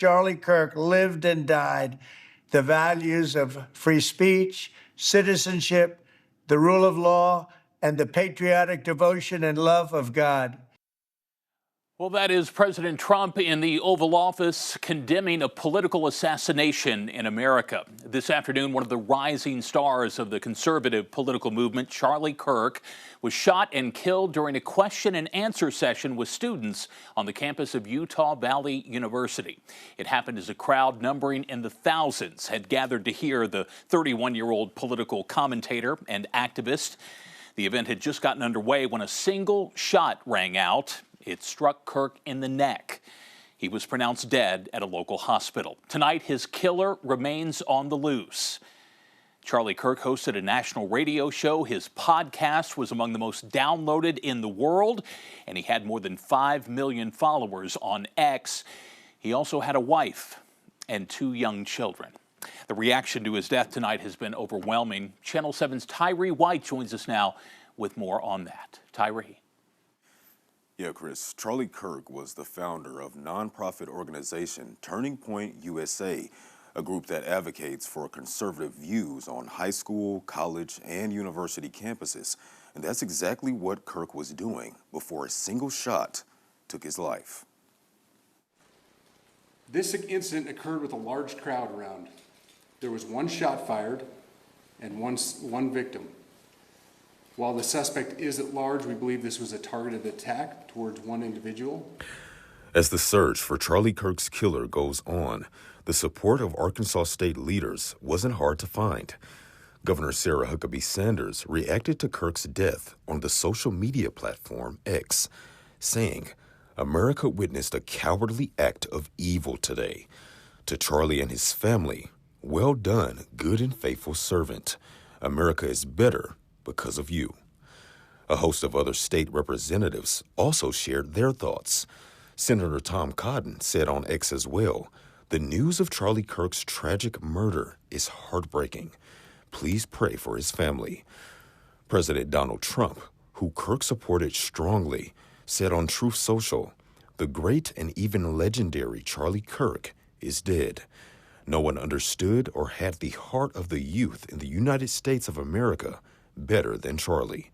Charlie Kirk lived and died the values of free speech, citizenship, the rule of law, and the patriotic devotion and love of God. Well, that is President Trump in the Oval Office condemning a political assassination in America. This afternoon, one of the rising stars of the conservative political movement, Charlie Kirk, was shot and killed during a question and answer session with students on the campus of Utah Valley University. It happened as a crowd numbering in the thousands had gathered to hear the 31-year-old political commentator and activist. The event had just gotten underway when a single shot rang out. It struck Kirk in the neck. He was pronounced dead at a local hospital. Tonight, his killer remains on the loose. Charlie Kirk hosted a national radio show. His podcast was among the most downloaded in the world, and he had more than 5 million followers on X. He also had a wife and 2 young children. The reaction to his death tonight has been overwhelming. Channel 7's Tyree White joins us now with more on that. Tyree. Yeah, Chris, Charlie Kirk was the founder of nonprofit organization Turning Point USA, a group that advocates for conservative views on high school, college, and university campuses. And that's exactly what Kirk was doing before a single shot took his life. This incident occurred with a large crowd around. There was 1 shot fired and one victim. While the suspect is at large, we believe this was a targeted attack towards one individual. As the search for Charlie Kirk's killer goes on, the support of Arkansas state leaders wasn't hard to find. Governor Sarah Huckabee Sanders reacted to Kirk's death on the social media platform X, saying, "America witnessed a cowardly act of evil today. To Charlie and his family, well done, good and faithful servant. America is better because of you." A host of other state representatives also shared their thoughts. Senator Tom Cotton said on X as well, "The news of Charlie Kirk's tragic murder is heartbreaking. Please pray for his family." President Donald Trump, who Kirk supported strongly, said on Truth Social, "The great and even legendary Charlie Kirk is dead. No one understood or had the heart of the youth in the United States of America better than Charlie."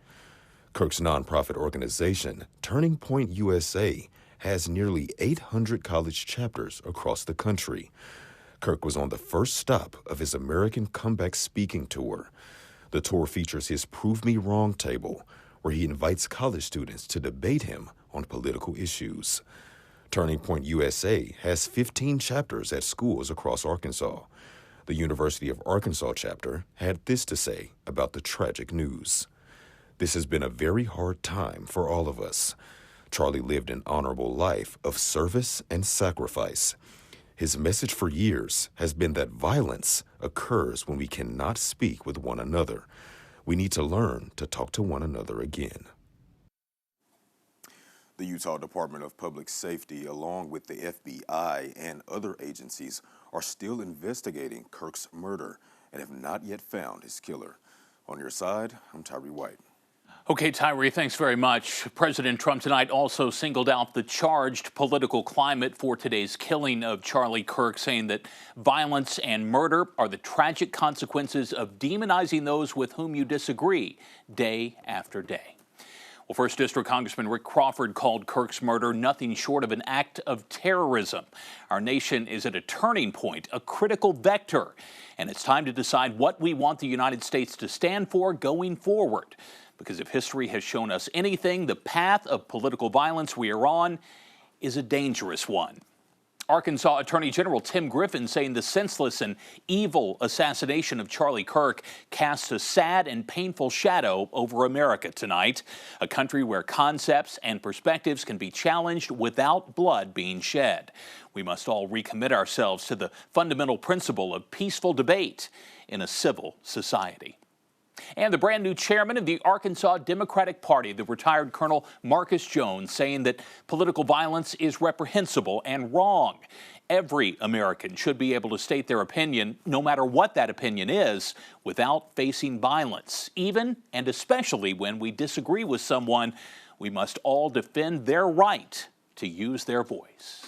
Kirk's nonprofit organization, Turning Point USA, has nearly 800 college chapters across the country. Kirk was on the first stop of his American Comeback Speaking Tour. The tour features his Prove Me Wrong table, where he invites college students to debate him on political issues. Turning Point USA has 15 chapters at schools across Arkansas. The University of Arkansas chapter had this to say about the tragic news. "This has been a very hard time for all of us. Charlie lived an honorable life of service and sacrifice. His message for years has been that violence occurs when we cannot speak with one another. We need to learn to talk to one another again." The Utah Department of Public Safety, along with the FBI and other agencies, are still investigating Kirk's murder and have not yet found his killer. On your side, I'm Tyree White. Okay, Tyree, thanks very much. President Trump tonight also singled out the charged political climate for today's killing of Charlie Kirk, saying that violence and murder are the tragic consequences of demonizing those with whom you disagree day after day. Well, 1st District Congressman Rick Crawford called Kirk's murder nothing short of an act of terrorism. Our nation is at a turning point, a critical vector, and it's time to decide what we want the United States to stand for going forward. Because if history has shown us anything, the path of political violence we are on is a dangerous one. Arkansas Attorney General Tim Griffin saying the senseless and evil assassination of Charlie Kirk casts a sad and painful shadow over America tonight, a country where concepts and perspectives can be challenged without blood being shed. We must all recommit ourselves to the fundamental principle of peaceful debate in a civil society. And the brand new chairman of the Arkansas Democratic Party, the retired Colonel Marcus Jones, saying that political violence is reprehensible and wrong. Every American should be able to state their opinion, no matter what that opinion is, without facing violence. Even and especially when we disagree with someone, we must all defend their right to use their voice.